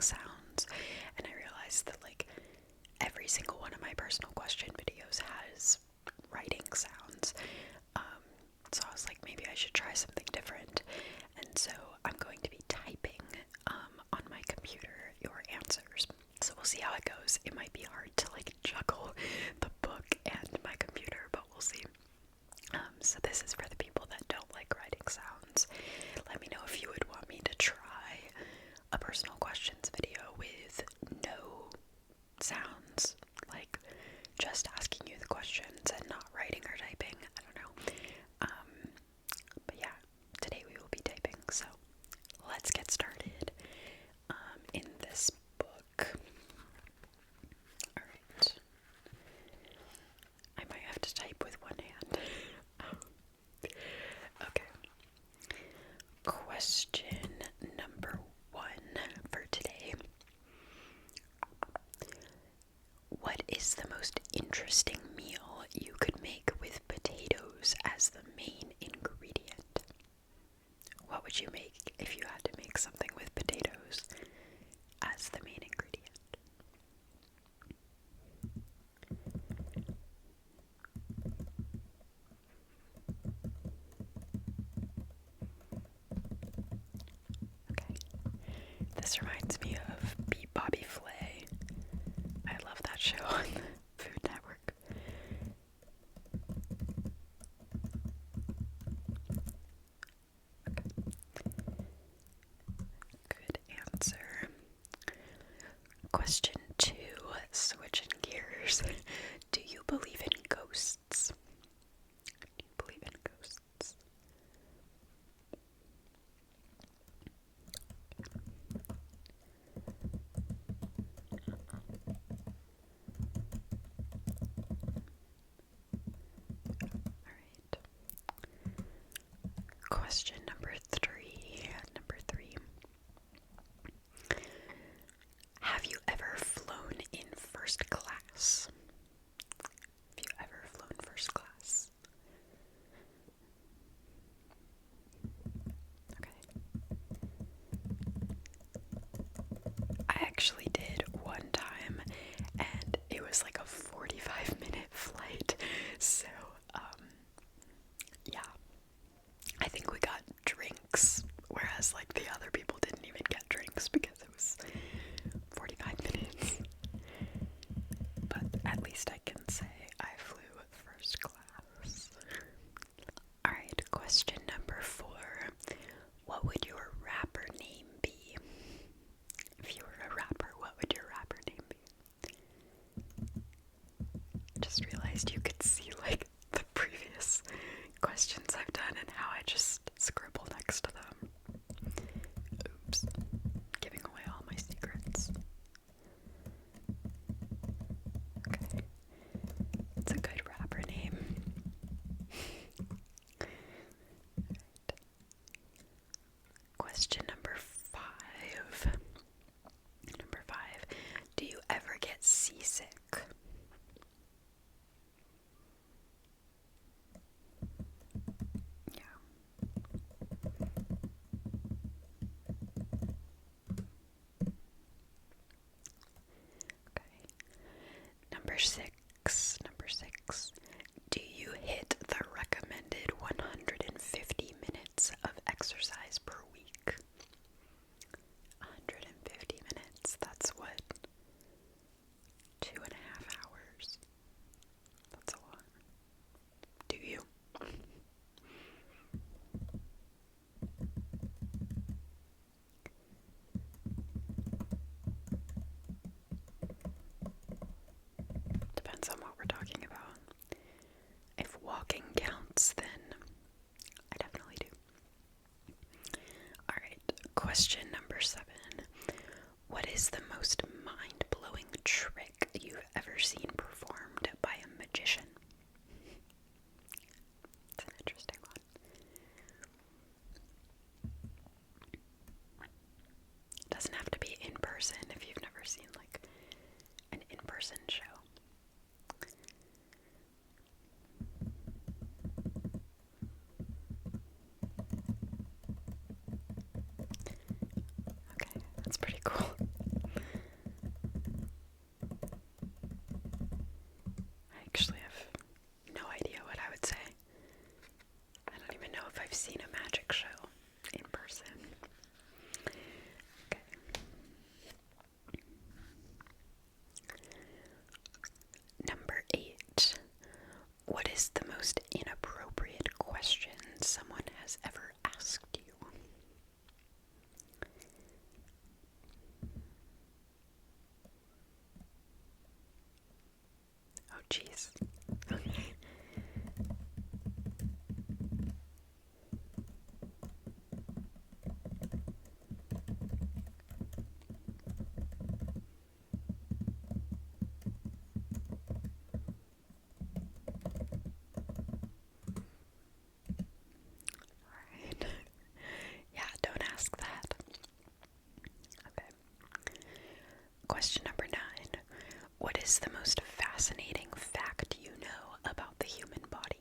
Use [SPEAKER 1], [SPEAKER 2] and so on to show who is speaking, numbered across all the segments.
[SPEAKER 1] sounds, and I realized that like every single one of my personal question videos has writing sounds. So I was like, maybe I should try something different. And so I'm going to be typing on my computer your answers. So we'll see how it goes. It might be hard to like juggle the book and my computer, but we'll see. So this is for the people that don't like writing sounds. Let me know if you would want me to try a personal questions video with no sounds, like just asking you the questions and not writing or typing. I don't know. But yeah, today we will be typing, so let's get started in this book. Alright. I might have to type with one hand. Okay. Question number 1 for today. What is the most interesting meal you could make with potatoes as the main ingredient? What would you make if you had to make something with potatoes as the main ingredient? Okay. This reminds me of Bobby Flay. I love that show on the Food Network. Good answer. Question 2, switching gears. Do you believe in ghosts? Do you believe in ghosts? Alright. Question number 3. Have you ever flown in first class? Have you ever flown first class? Okay. I actually did one time, and it was like a 45-minute flight, so, yeah. I think we got drinks, whereas like the other people didn't even get drinks because it was 45 minutes. But at least I can say I flew first class. Alright, question number 4. What would your rapper name be? If you were a rapper, what would your rapper name be? Just realized you could see like the previous questions I've done and how I just scribble next to them. Oops. Giving away all my secrets. Okay. It's a good rapper name. Right. Question number 5. Do you ever get seasick? Yeah. Okay. Number 6. Do you hit the recommended 150 minutes of exercise per week? 150 minutes. That's what? 2.5 hours. That's a lot. Do you? Depends on what we're talking about. If walking counts, then I definitely do. Alright, question number 7. What is the most mind-blowing trick you've ever seen performed by a magician? It's an interesting one. It doesn't have to be in person if you've never seen like an in-person show. Okay, that's pretty cool. jeez. Okay. Alright. Yeah, don't ask that. Okay. Question number 9. What is the most fascinating fact you know about the human body?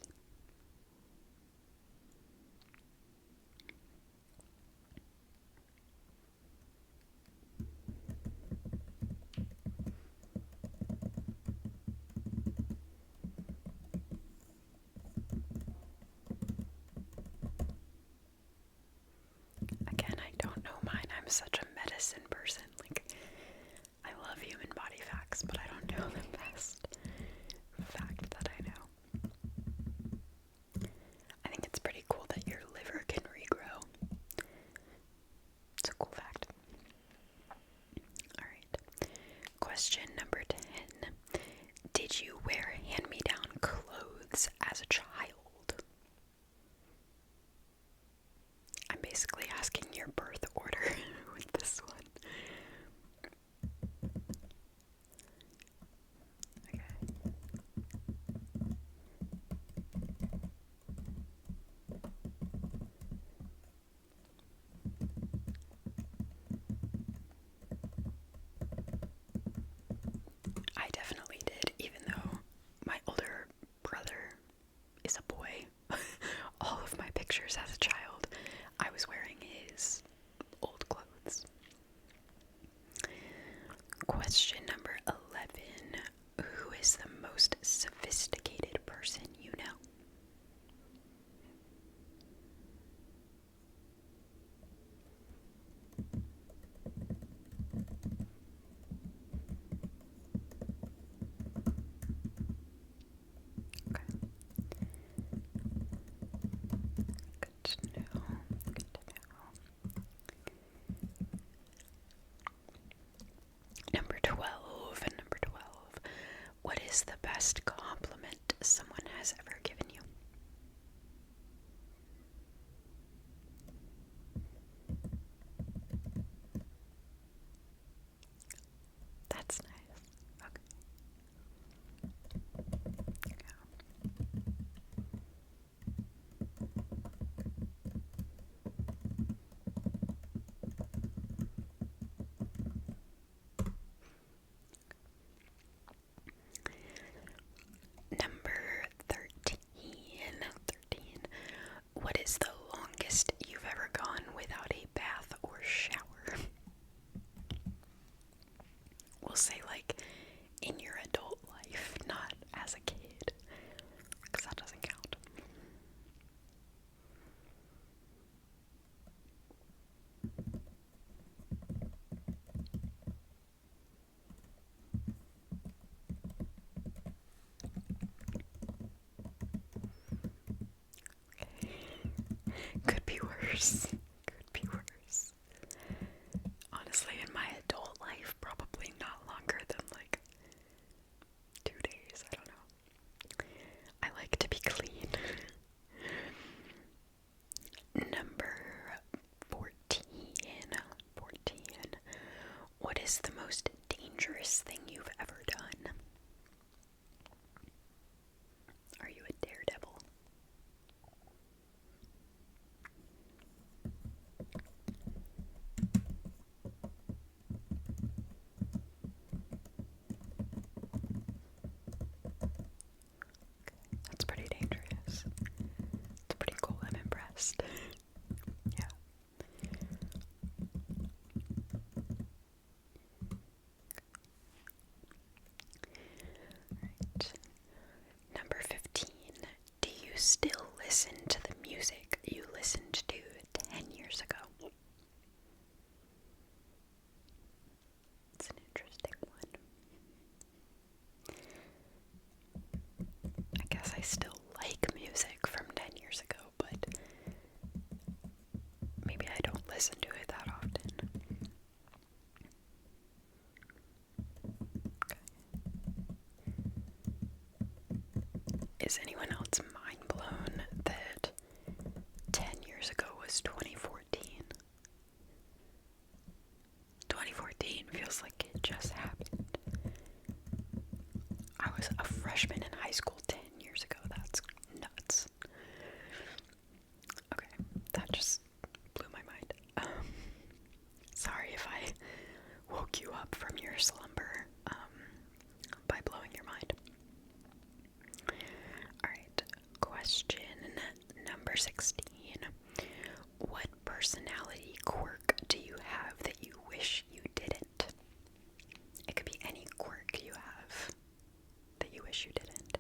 [SPEAKER 1] Again, I don't know mine. I'm such a medicine person. Like, I love human body facts, but I don't know the best fact that I know. I think it's pretty cool that your liver can regrow. It's a cool fact. Alright. Question number 10. Did you wear hand-me-down clothes as a child? I'm basically asking your birth order with this one. Okay. I definitely did, even though my older brother is a boy. All of my pictures as a child, I was wearing his old clothes. Question number 11. Who is the most sophisticated person you know? Okay. Good to know. Good to know. Number 12. Number 12. What is the best compliment someone has ever given you? That's nice. Okay. Number 13. 13. What is the longest you've ever gone without a bath or shower? We'll say, like, in your adult life, not as a kid, because that doesn't count. Okay. Could be worse. Could be worse. Honestly, in my adult life, probably not longer than like 2 days. I don't know. I like to be clean. Number 14. 14. What is the most dangerous thing you've ever done? Are you a daredevil? That's pretty dangerous. It's pretty cool. I'm impressed. Yeah. Right. Number 15. Do you still listen to the music you listened to 10 years ago? It's an interesting one. I guess I still like music from 10 years ago, but maybe I don't listen to it that often. Okay. Is anyone else mind blown that 10 years ago was 2014? 2014 feels like it just happened. I was a freshman in high school 10 years ago. That's nuts. Okay, that just blew my mind. Sorry if I woke you up from your slumber by blowing your mind. Alright, question number 16. What personality quirk do you have that you wish you didn't? It could be any quirk you have that you wish you didn't.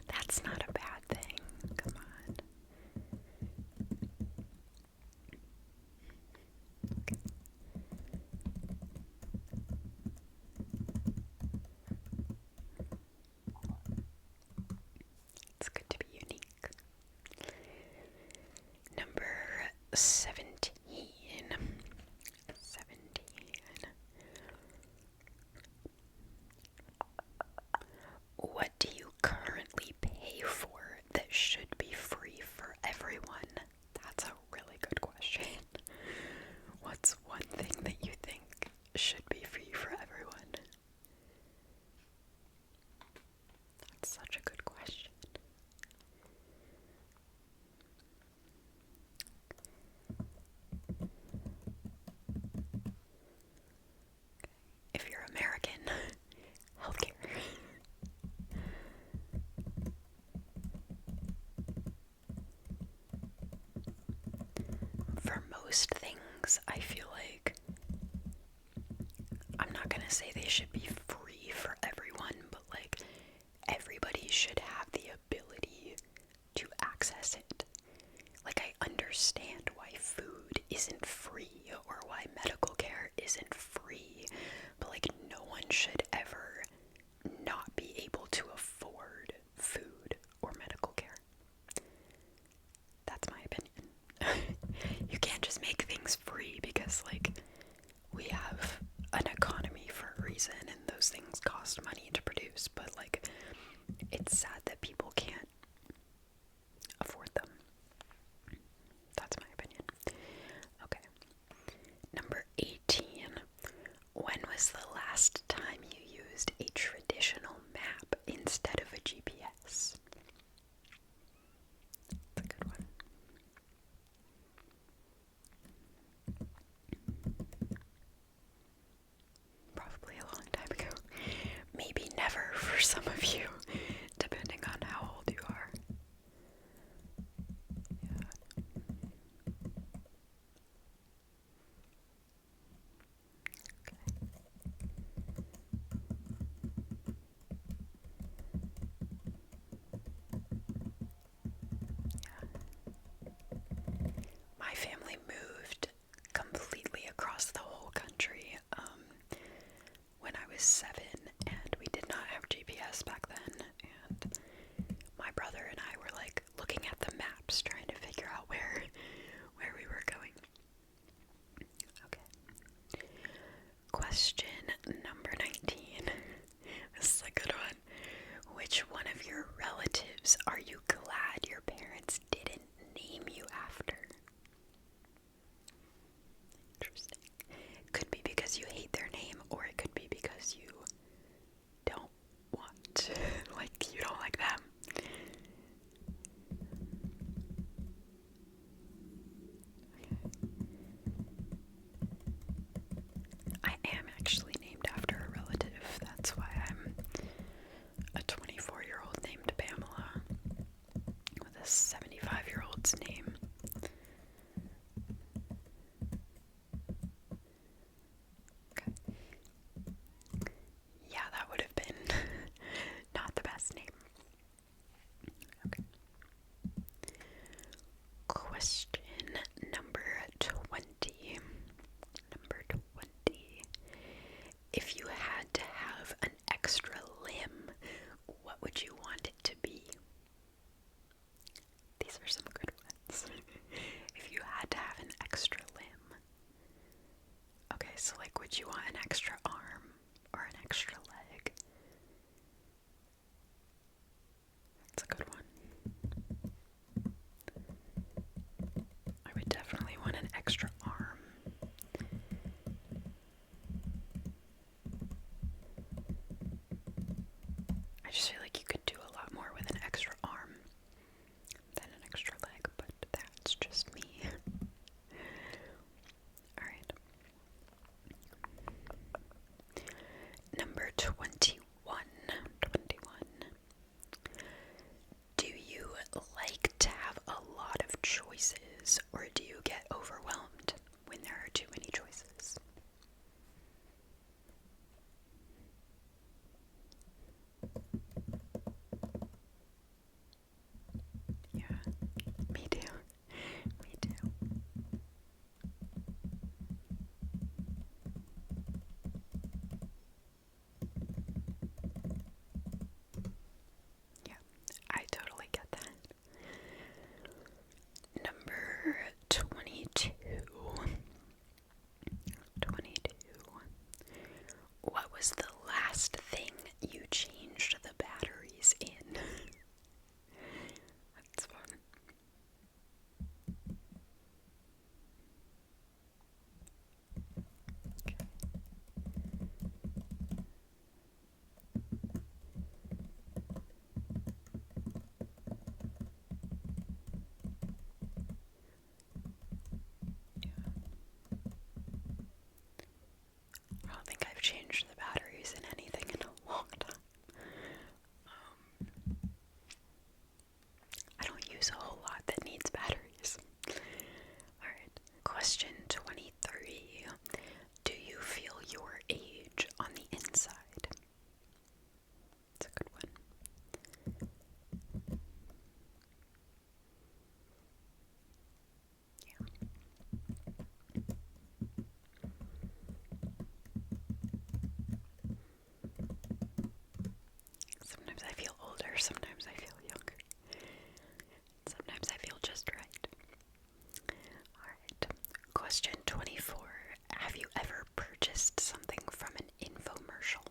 [SPEAKER 1] That's not a bad thing. Come on. Okay. It's good to be unique. Number 17. What do you currently pay for that should be free for everyone? That's a really good question. What's one thing that you think should be free for everyone? That's such a good question. If you're American, healthcare. For most things, I feel like I'm not gonna say they should be free for everyone, but like everybody should have the ability to access it. Like I understand why food isn't free or why medical care isn't free, but like no one should ever not be able to afford food or medical care. That's my opinion. You can't just make things free because like we have an economy for a reason and those things cost money to produce, but like it's sad that people can't afford them. That's my opinion. Okay. Number 18. When was the last time you used a traditional map instead of a GPS? That's a good one. Probably a long time ago. Maybe never for some of you, depending on how old you are. Yeah. My family moved completely across the whole country when I was 7, and we did not have GPS back then, and my brother and I were like looking at the maps trying to figure out where we were going. Okay. Question number 19. This is a good one. Which one of your relatives are you glad your parents didn't name you after? Interesting. Could be because you hate their name, or it could be because you don't want, like, you don't like them. I am actually named after a relative. That's why I'm a 24-year-old named Pamela with a 75-year-old's name. Okay. Yeah, that would have been not the best name. Okay. Question number 20. Number 20. If you had to have an extra limb, what would you want it to be? These are some good ones. If you had to have an extra limb, Question 24. Have you ever purchased something from an infomercial?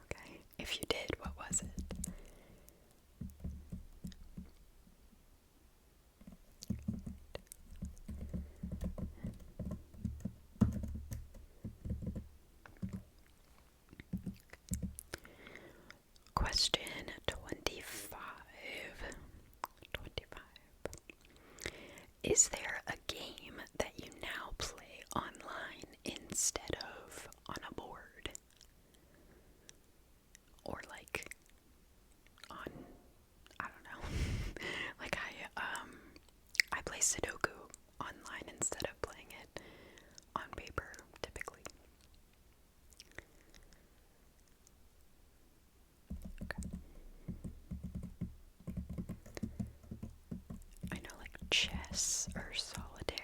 [SPEAKER 1] Okay, if you did, what was it? Question 25. 25. Is there a game that you now play online instead of on a board? Or like on, I don't know. Like I play Sudoku online instead of playing it on paper typically. Okay. I know like chess or solitaire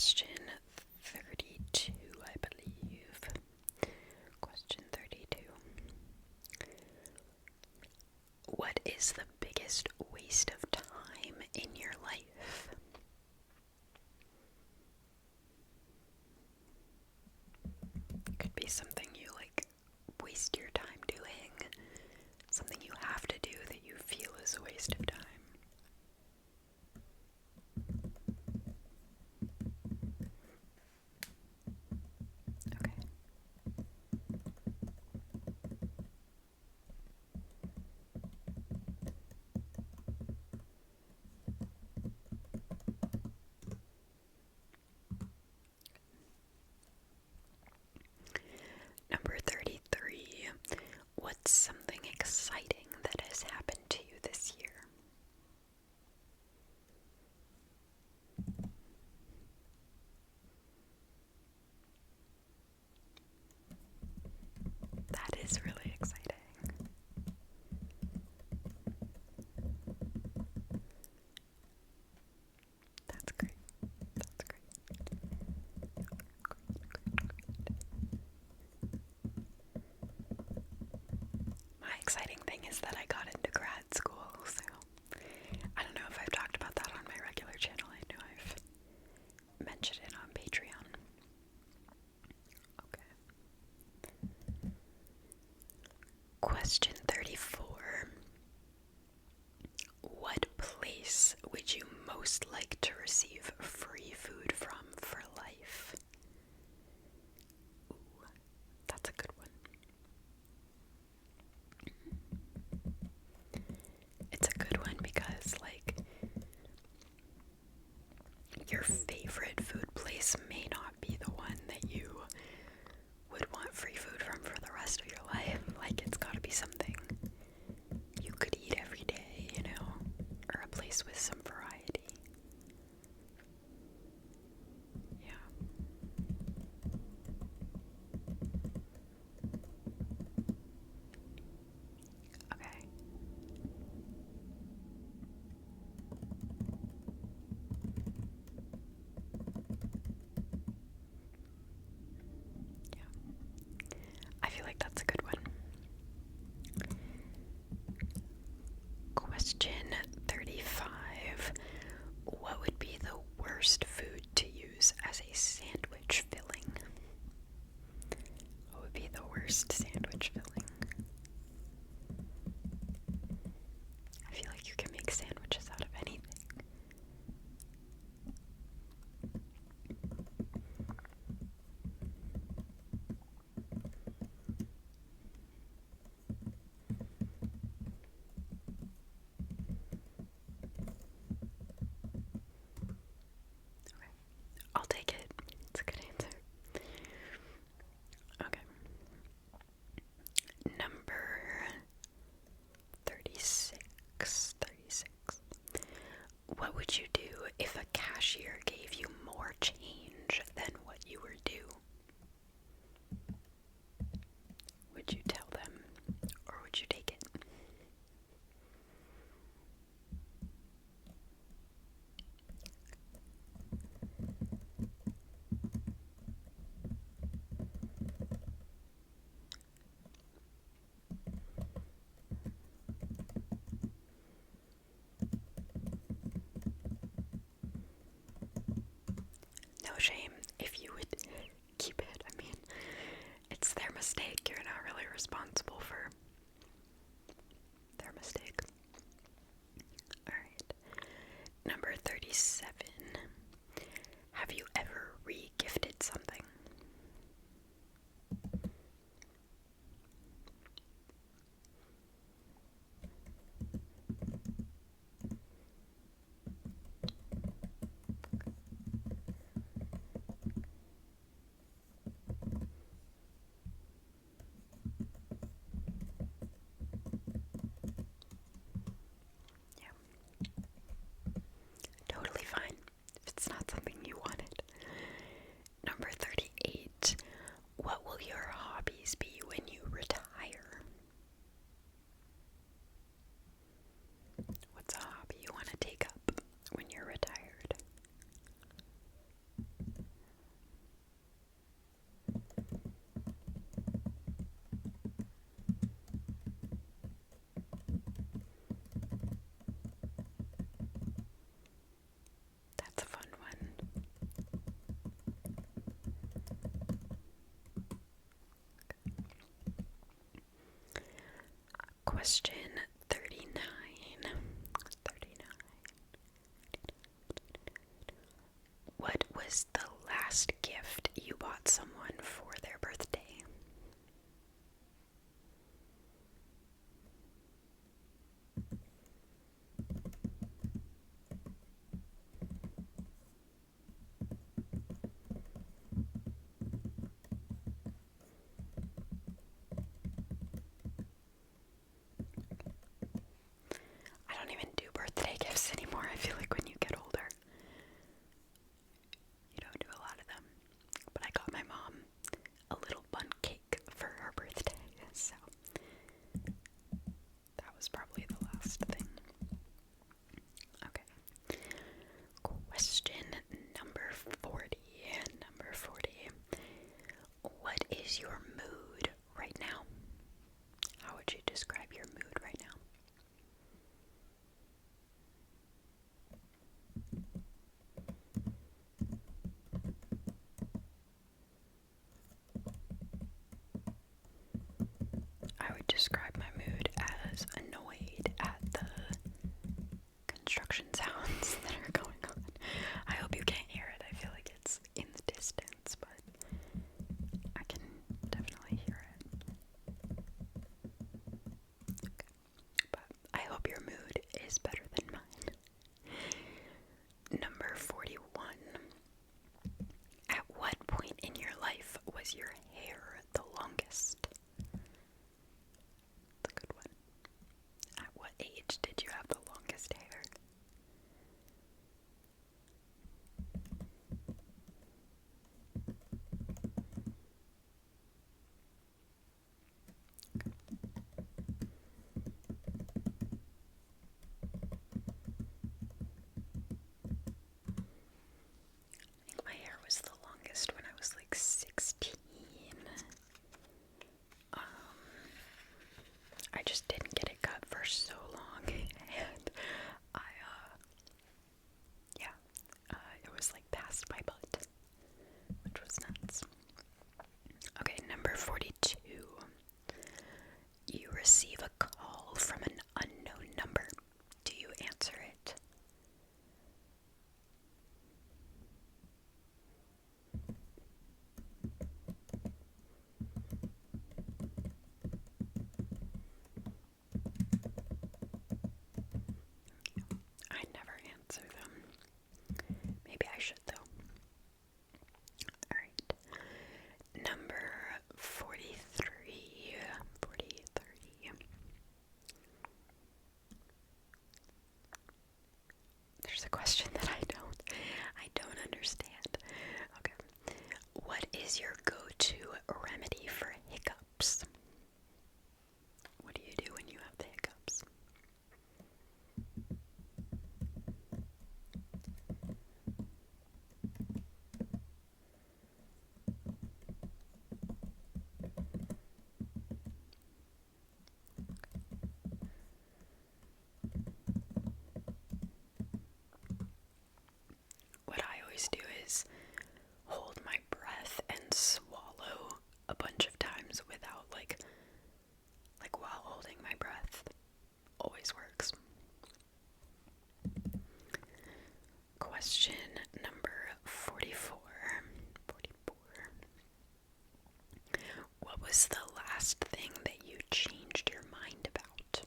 [SPEAKER 1] question 32, I believe. Question 32. What is the biggest waste of time in your life? Could be something you waste your time doing, something you have to do that you feel is a waste of time. Okay. Number 33. What's something exciting that has happened to you this year? That is really exciting. That's great. That's great. My exciting thing is that I got into grad school, so I don't know if I've talked about that on my regular channel. I know I've mentioned it on Patreon. Okay. Question 34. What place would you most like to receive free food from for life? Ooh, that's a good one. It's a good one because, your favorite food place may not be the one that you would want free food from for the rest of your life. It's gotta be something you could eat every day, or a place with some variety. Yeah. Okay. Yeah. I feel like that's a good one. Question 35. What would be the worst food to use as a sandwich filling? What would be the worst sandwich filling? I feel like you can make sandwiches out of anything. Okay. I'll take it. It's a good answer. Okay. Number 36. What would you do if a cashier gave you more change than what you were due? Would you tell them, or would you take it? No shame if you would keep it. I mean, it's their mistake. You're not really responsible for their mistake. Alright. Number 37. Have you ever re-gifted something? was probably the last thing. Okay. Question number 40. Number 40. What is your mood right now? How would you describe your mood right now? I would describe my mood as annoyed at the construction sounds that are going on. I hope you can't hear it. I feel like it's in the distance, but I can definitely hear it. Okay. But I hope your mood is better than mine. Number 41. At what point in your life was your hair the longest? That's a good one. At what age did you have the longest hair? I think my hair was the longest when I was like 16. I just didn't get it cut for so long, and it was like past my butt, which was nuts. Okay, number 42. You receive a call from an unknown number. Do you answer it? I never answer them. Maybe I should, though. Alright. Number 43. 43. There's a question that I don't understand. Okay. What is your go-to remedy for hiccups? What do you do when you have the hiccups? What I always do is hold my breath and swallow a bunch of times without like while holding my breath. Always works. Question number 44. 44. What was the last thing that you changed your mind about?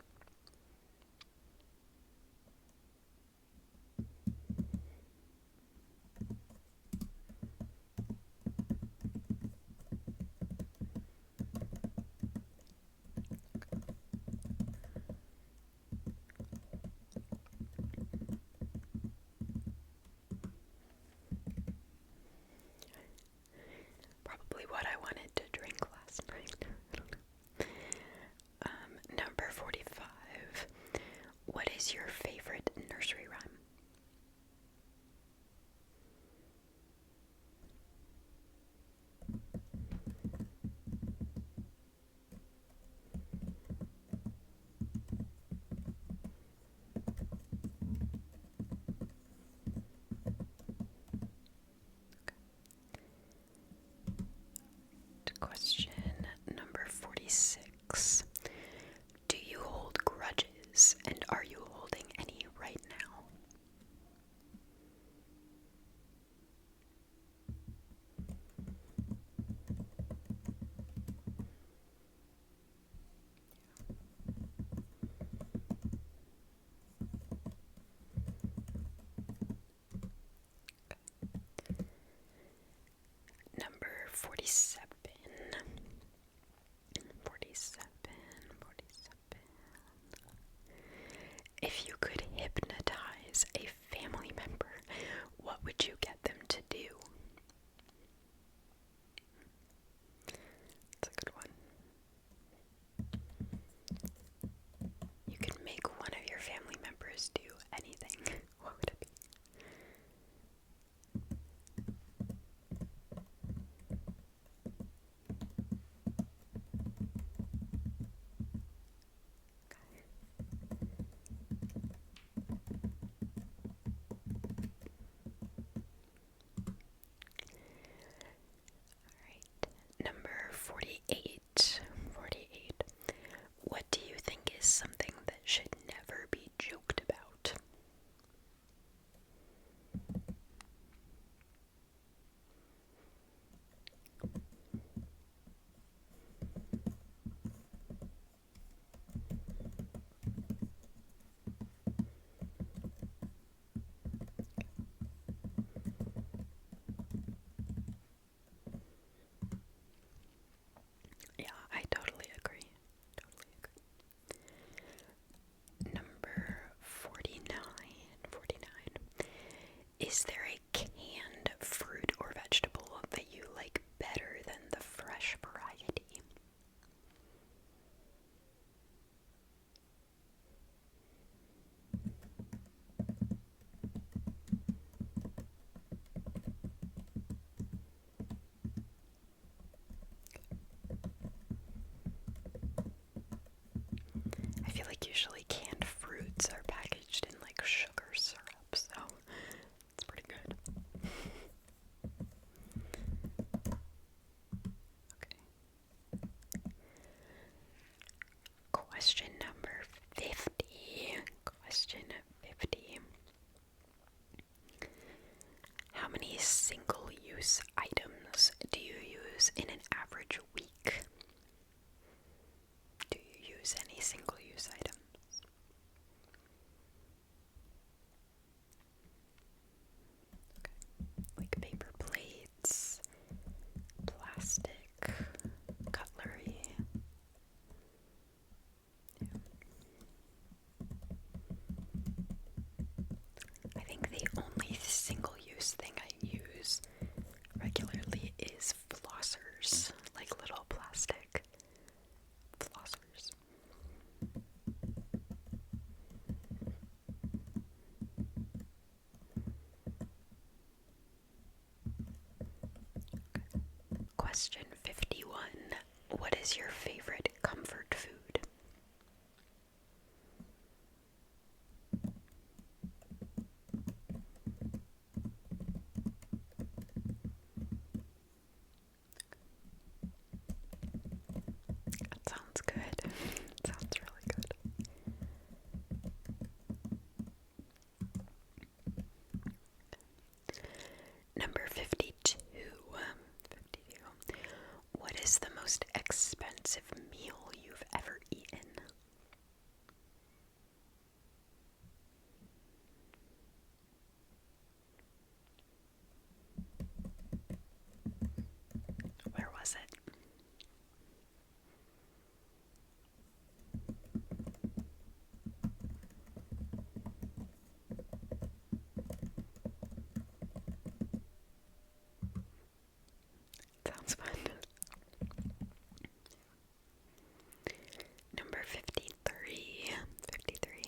[SPEAKER 1] Probably what I wanted to drink last night. I don't know. Number 45. What is your favorite nursery rhyme? Question number 46. Do you hold grudges, and are you holding any right now? Number 47. 47. If you could hypnotize a family member, what would you get them to do? That's a good one. You can should never be joked about? Yeah, I totally agree. Totally agree. Number 49. 49. Is there a canned fruit or vegetable that you like better than the fresh variety? I feel like usually canned fruits are packaged in like sugar syrup, so it's pretty good. Okay. Question number 50. Question 50. How many single-use items do you use in an average week? Do you use any single-use items? Okay. Like paper plates, plastic, cutlery. Yeah. I think the only single-use thing I use regularly is flossers, like little plastic flossers. Question 51. What is your favorite comfort food? That sounds good. Sounds really good. Number 52. 52. What is the most expensive meal you've ever eaten? Where was it? Sounds fun. Number 53. 53.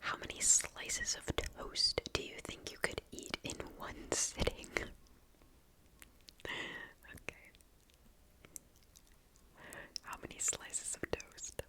[SPEAKER 1] How many slices of toast do you think you could eat in one sitting? Okay. How many slices of toast?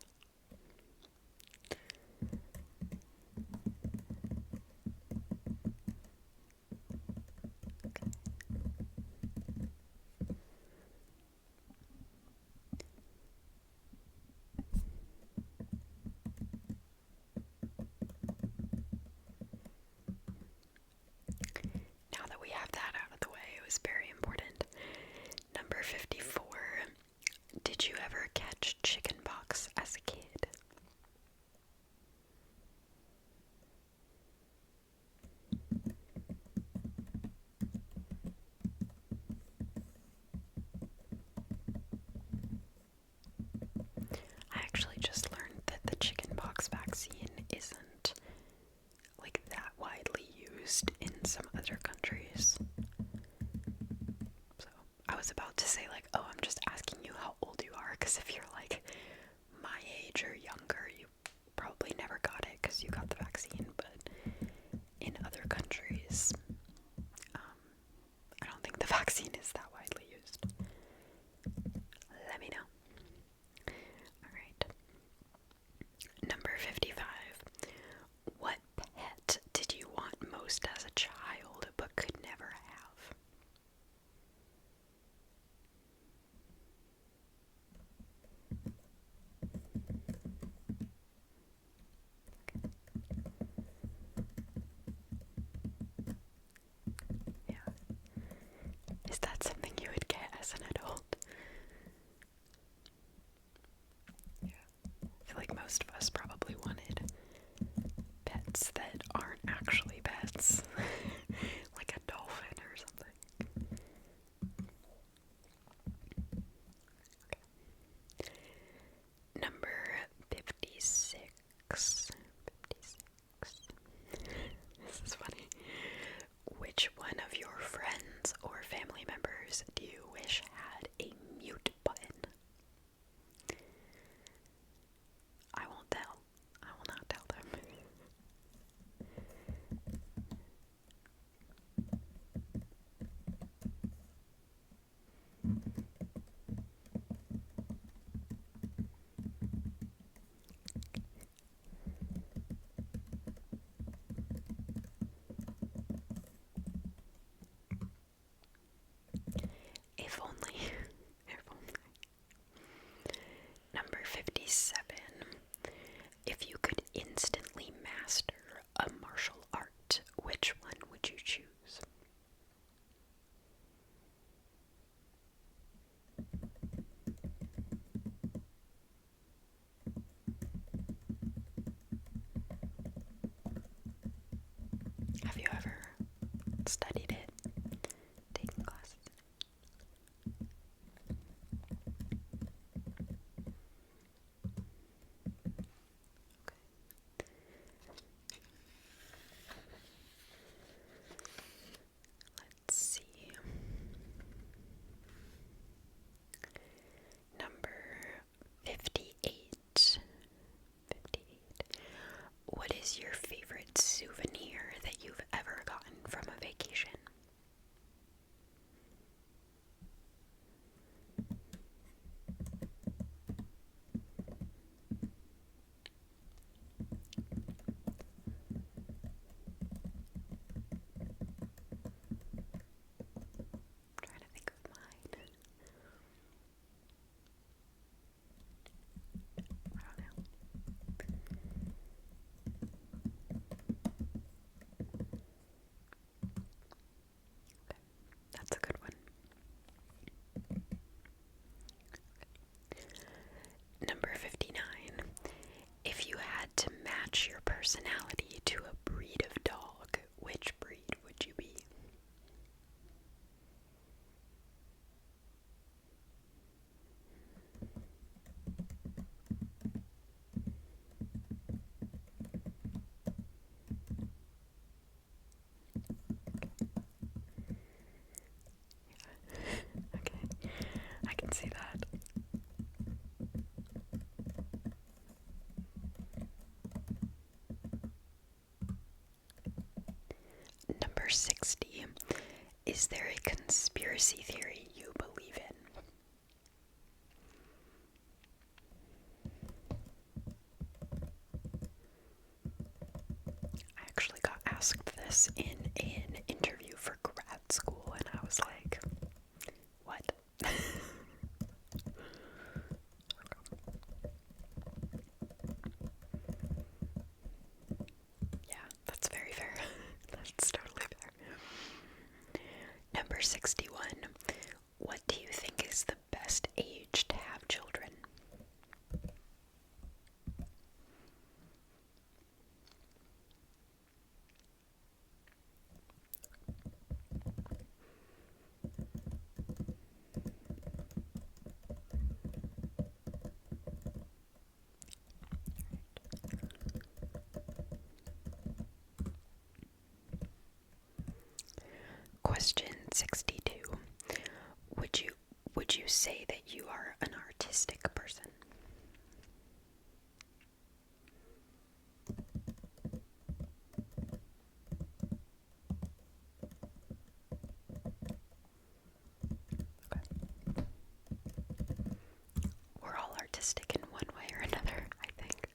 [SPEAKER 1] Is that something you would get as an adult? Yeah. I feel like most of us probably wanted pets that aren't actually pets. Like a dolphin or something. Okay. Number 56. 56. This is funny. Which one of your friends or family members do you wish had a mute button? I won't tell. I will not tell them. If only. If only. Number 57. If you could instantly master a martial art, which one would you choose? Have you ever studied it? Taken classes in it? Let's see. Number 58. 58. What is your favorite souvenir that you've ever gotten from a vacation? I'm trying to think of mine. I don't know. Okay, that's a good one. Number 59. If you had to match your personality to a breed of dog, which breed would you be? Okay, I can see that. Number 60. Is there a conspiracy theory you believe in? I actually got asked this in an interview for grad school, and I was like, what? Yeah, that's very fair. That's totally fair. Number 61. What do you think is the best age to have children? Question 62. Would you say that you are an artistic person? Okay. We're all artistic in one way or another, I think.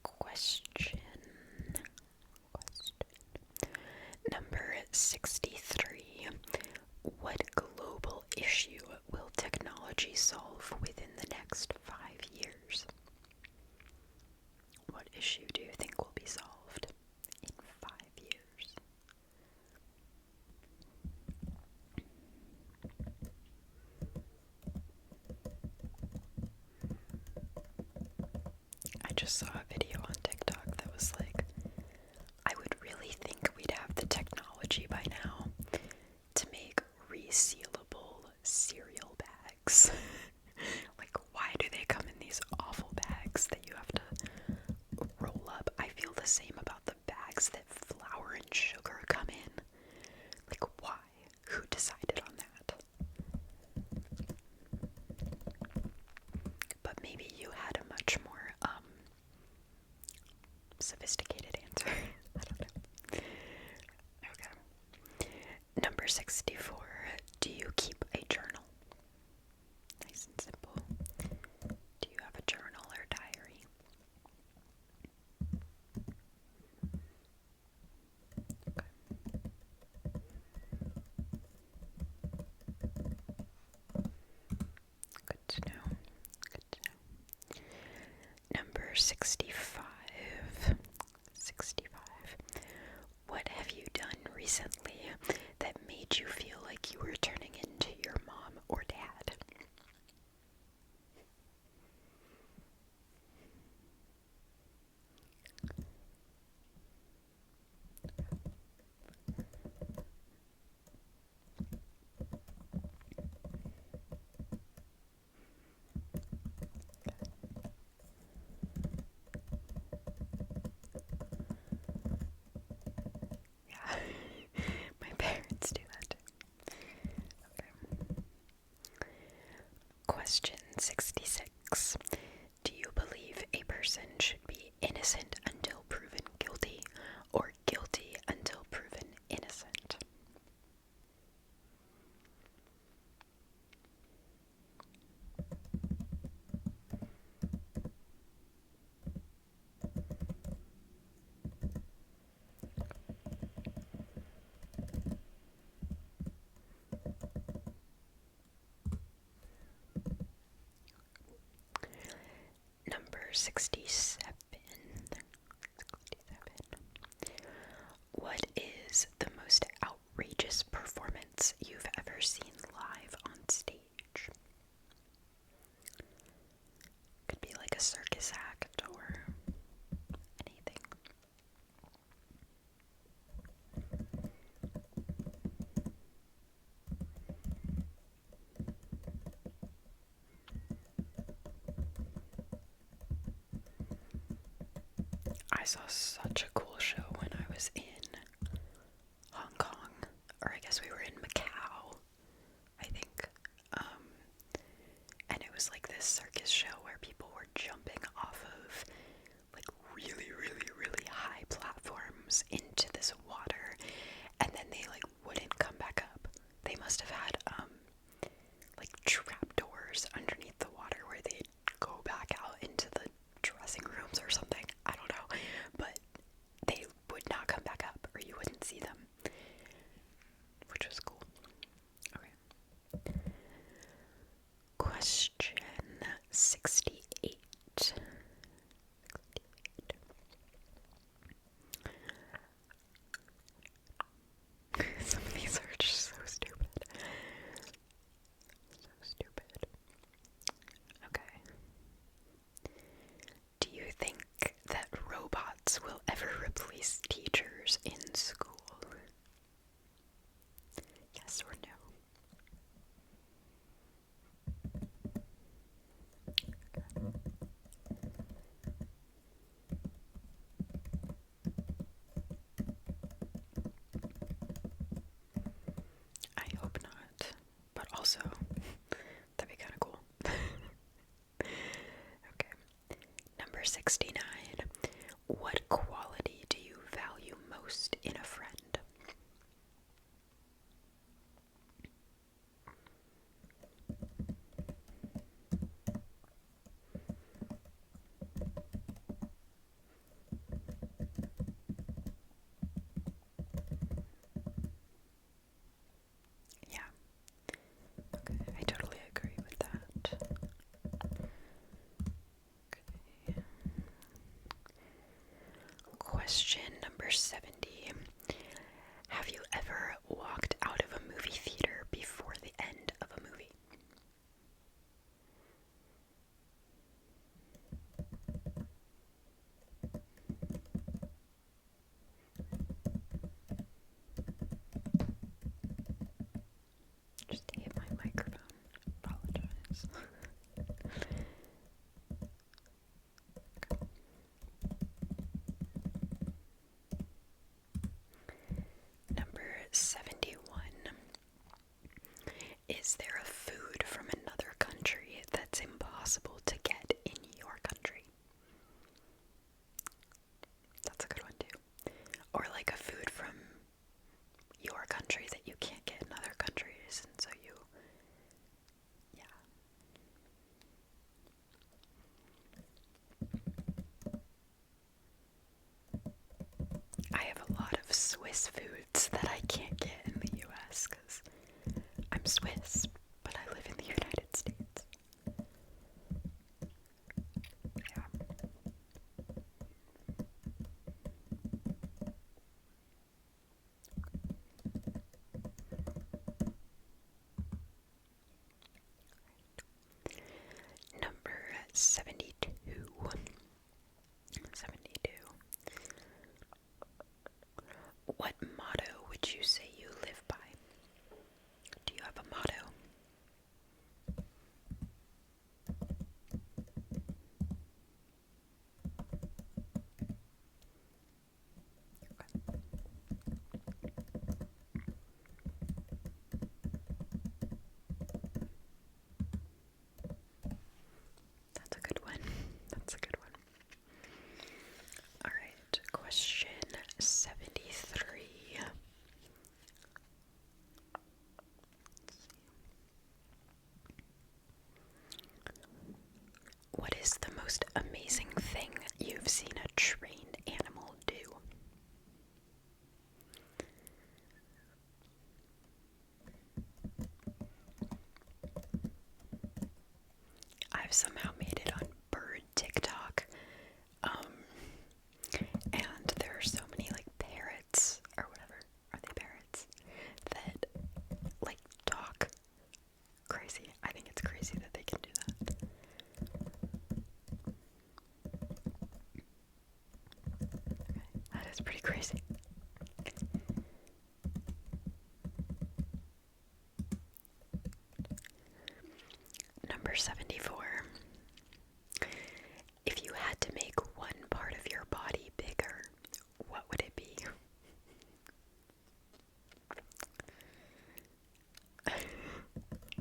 [SPEAKER 1] Question number 63. What global issue will technology solve within the next 5 years? What issue do you think will be solved in 5 years? just saw a video on TikTok that was like, I would really think we'd have the technology by now to make resealable cereal bags. Like, why do they come in these awful bags that you have to roll up? I feel the same about the bags that flour and sugar come in. Like, why? Who decided on that? But maybe you had a much more, sophisticated answer. I don't know. Okay. Number 64. Do you keep a journal? Nice and simple. Do you have a journal or diary? Okay. Good to know. Good to know. Number 65. 65. What have you done recently that made you feel like you were turning into your mom or dad? Yeah, my parents do that too. Okay. Question 66. Do you believe a person should be innocent until proven guilty, or guilty until proven innocent? Number 67. 67. What is the most outrageous performance you've ever seen live on stage? Could be like a circus act or anything. I saw such a cool show when I was in Hong Kong, or I guess we were in Macau, I think. And it was like this circus show where people were jumping off of like really, really, really high platforms into this water, and then they like wouldn't come back up. They must have had like trapdoors underneath the water where they'd go back out into the dressing rooms or something. I don't know, but they would not come back up, or you wouldn't see them, which was cool. Okay. Question 68. 68. Some of these are just so stupid. So stupid. Okay. Do you think that robots will ever replace teachers in school? Yes or no? I hope not, but also, that'd be kind of cool. Okay. Number 69. What quality do you value most in a friend? Yeah. Okay, I totally agree with that. Okay. Question number 70. Have you ever walked out of a movie theater before the end of a movie? Swiss foods that I can't get in the US because I'm Swiss, but I live in the United States. Yeah. Number 72. 72. What motto would you say you live by? Do you have a motto? That's a good one. That's a good one. Alright, question 73. What is the most amazing thing you've seen a trained animal do? I've somehow made it on bird TikTok. And there are so many like parrots or whatever. Are they parrots? That like talk crazy. I think it's crazy that they can do that. Okay, that is pretty crazy. Number 74. If you had to make one part of your body bigger, what would it be?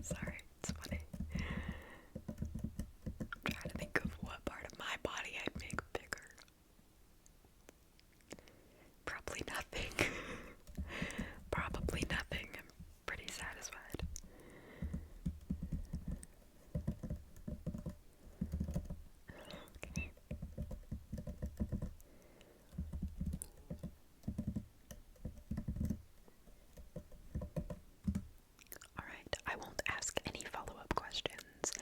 [SPEAKER 1] Sorry, it's funny. I'm trying to think of what part of my body I'd make bigger. Probably nothing. Probably nothing. I'm pretty satisfied. Okay. Alright, I won't ask any follow-up questions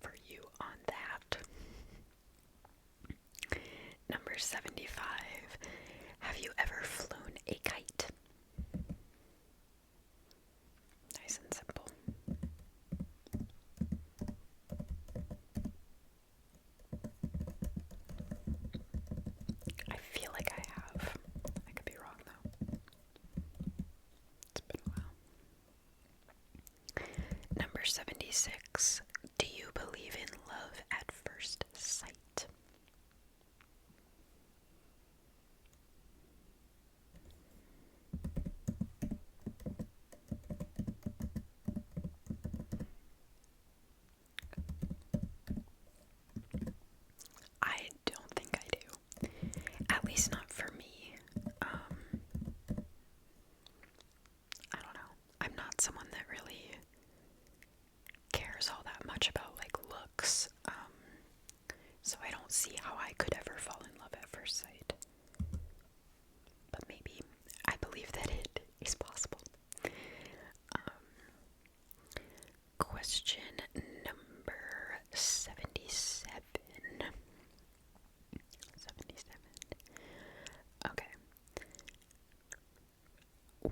[SPEAKER 1] for you on that. Number 75. Have you ever flown a kite? Nice and simple. I feel like I have. I could be wrong though. It's been a while. Number 76. Do you believe in love at first sight? I don't think I do. At least not for me. I don't know. I'm not someone that really cares all that much about like looks. So I don't see how I could ever fall in love at first sight. But maybe I believe that it is possible. Question number 77. 77. Okay.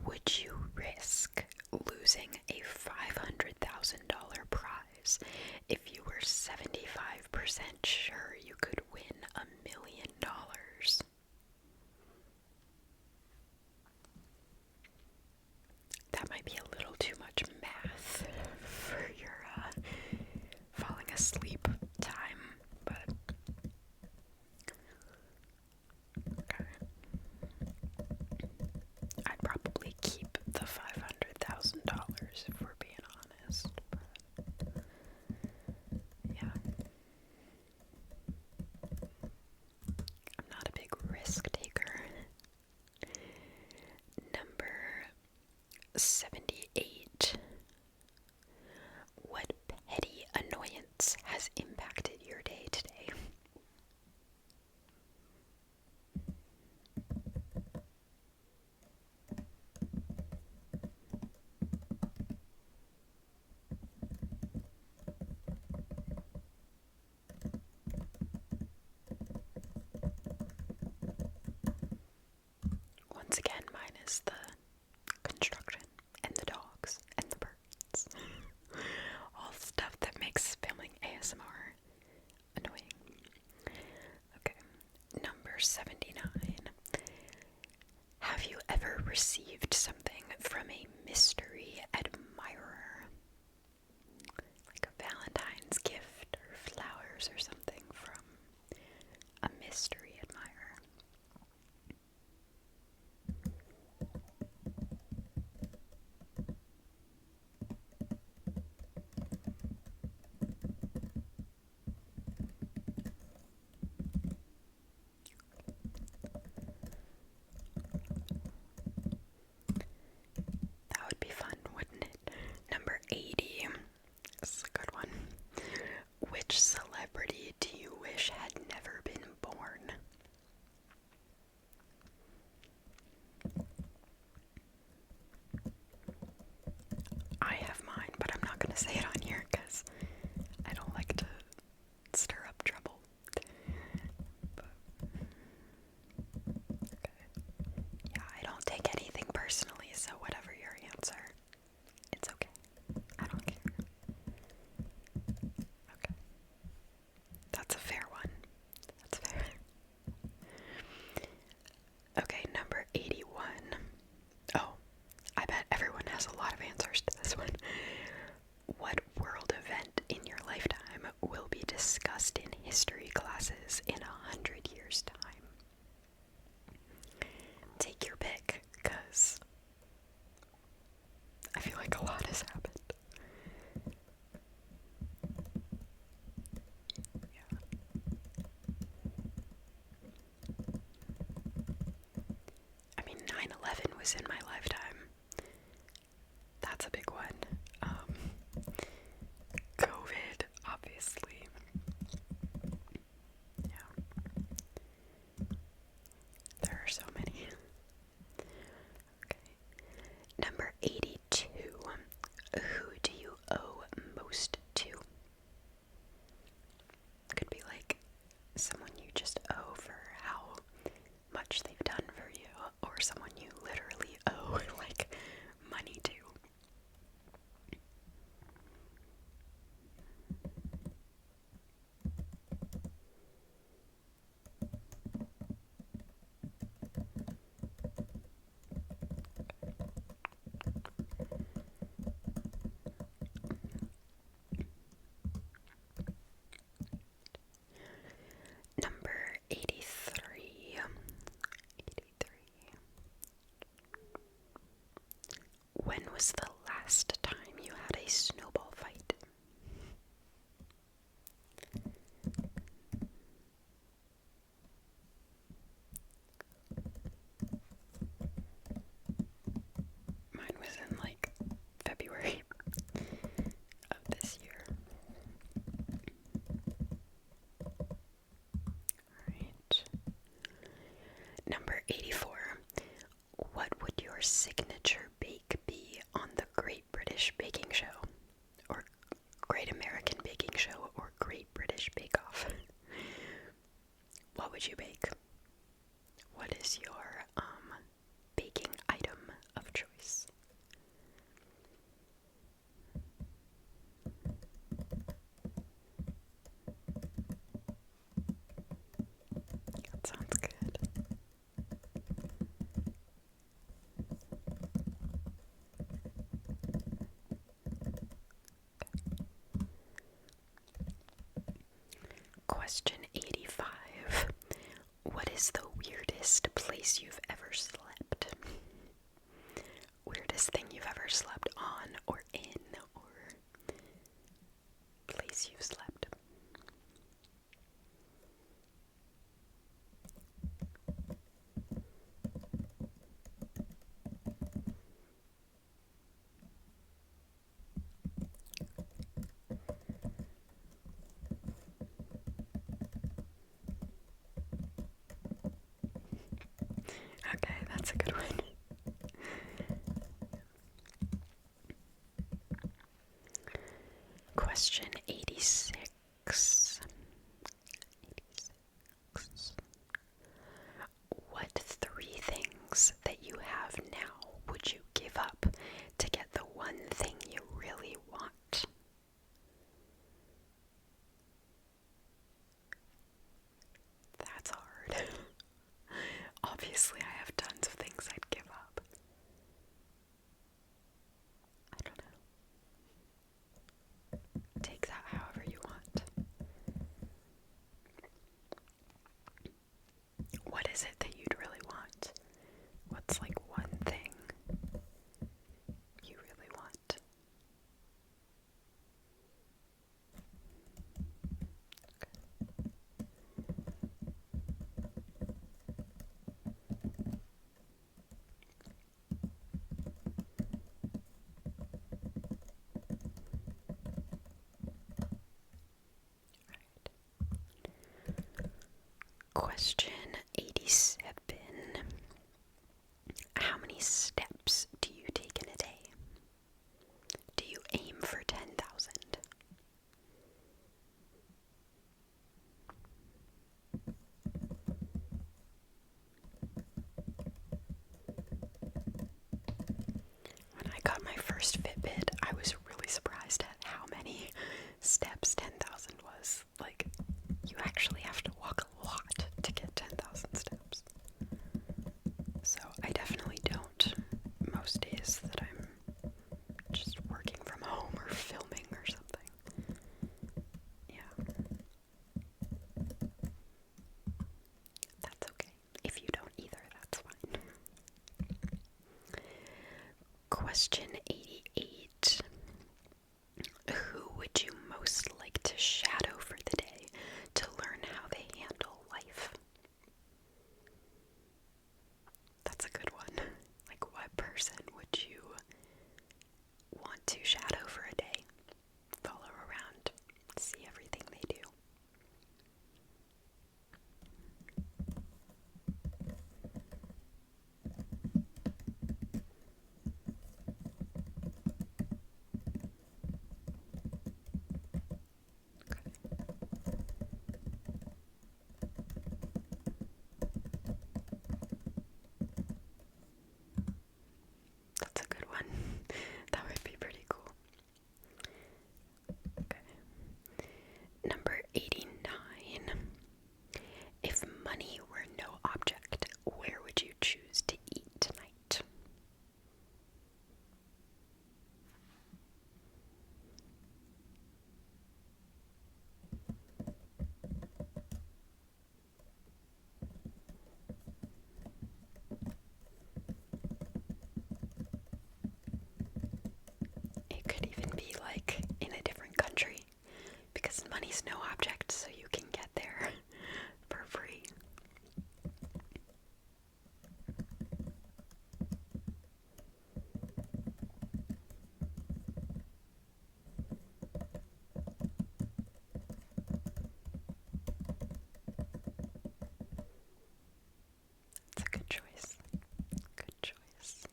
[SPEAKER 1] Would you risk losing a $500,000 prize if you were 75% sure you could win $1 million? That might be a little too much math for your falling asleep time, but okay. I'd probably keep the $500,000 if we're being honest, but yeah. I'm not a big risk taker. Number 78. What petty annoyance has impacted your day today? Number 79. Have you ever received something from a mystery admirer? Like a Valentine's gift or flowers or something from a mystery admirer. That would be fun, wouldn't it? Number 80. This is a good one. Which celebrity do you wish had never been born? I have mine, but I'm not going to say it on here because I don't like to stir up trouble. But, okay. Yeah, I don't take anything personally, so whatever your answer, it's okay. I don't care. Okay. That's a fair one. That's fair. Okay, number 81. Oh, I bet everyone has a lot of answers to this one. What world event in your lifetime will be discussed in history classes in 100 years' time? Take your pick, because I feel like a lot has happened. Yeah. I mean, 9/11 was in my lifetime. That's a big one. COVID, obviously. Yeah. There are so many. Okay. Number 82. Who do you owe most to? Could be like someone you just owe for how much they've done for you, or someone you literally owe like money to. Number 83. 83. When was the last time you had a snowball fight? Mine was in like February of this year. Alright. Number 84. What would your signature bake be on the Great British Baking Show? Or Great American Baking Show, or Great British Bake Off? What would you bake? What is your baking item of choice? That sounds good. Question 85. What is the weirdest place you've ever slept? Weirdest thing you've ever slept on or in, or place you've slept? Okay, that's a good one. Question 86. What 3 things that you have now would you give up to get the one thing you really want? That's hard. Question 87. How many steps do you take in a day? Do you aim for 10,000? When I got my first Fitbit, I was really surprised at how many steps 10,000 was. Like, you actually have to walk a lot to get 10,000 steps. So I definitely don't most days that I'm just working from home or filming or something. Yeah. That's okay. If you don't either, that's fine. Question 88. Who would you most like to shadow for the day to learn how they handle life? That's a good one. Like, what person would you want to shadow for a day? Follow around, see everything they do. That's a good one. That would be pretty cool. Okay. Number 89. If money were no object, where would you choose to eat tonight? It could even be like in a different country, because money's no object, so you can get there for free. It's a good choice. Good choice.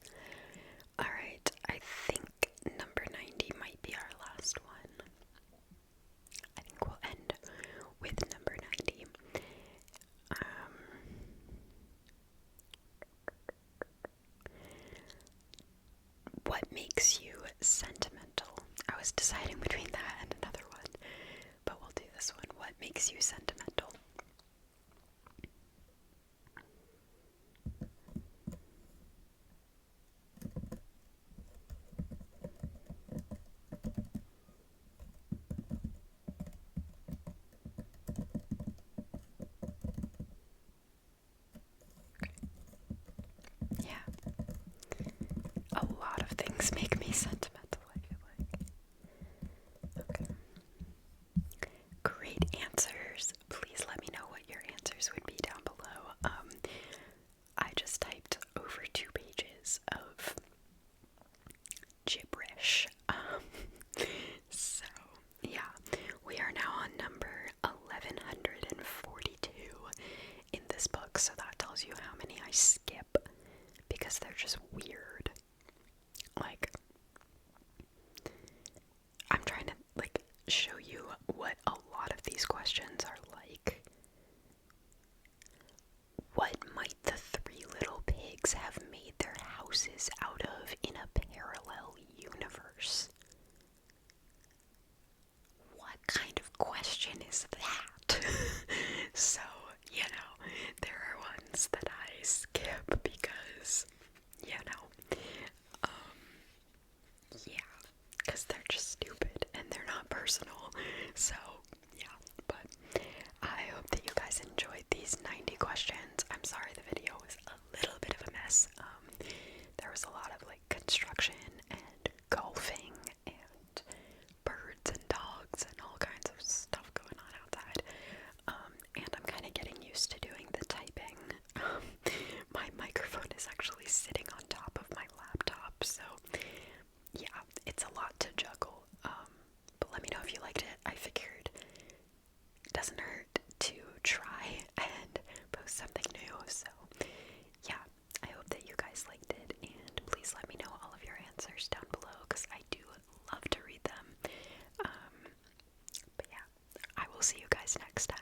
[SPEAKER 1] Alright, I think number 90 might be our last one. I think we'll end with number 90. What makes you sentimental? I was deciding between that and another one, but we'll do this one. What makes you sentimental? Yeah. A lot of things make me sentimental, I feel like. Okay. Great answers. Please let me know what your answers would be down below. I just typed over 2 pages of gibberish. So, yeah. We are now on number 1142 in this book, so that tells you how many I skip, because they're just weird. Like, I'm trying to, like, show you what a lot of these questions are like. What might the 3 little pigs have made their houses out of in a parallel universe? What kind of question is that? So, you know, there are ones that I skip because, you know, yeah, because they're just stupid and they're not personal. So, yeah, but I hope that you guys enjoyed these 90 questions. I'm sorry the video was a little bit of a mess. There was a lot of like construction and golfing and birds and dogs and all kinds of stuff going on outside. And I'm kind of getting used to doing the typing guys next time.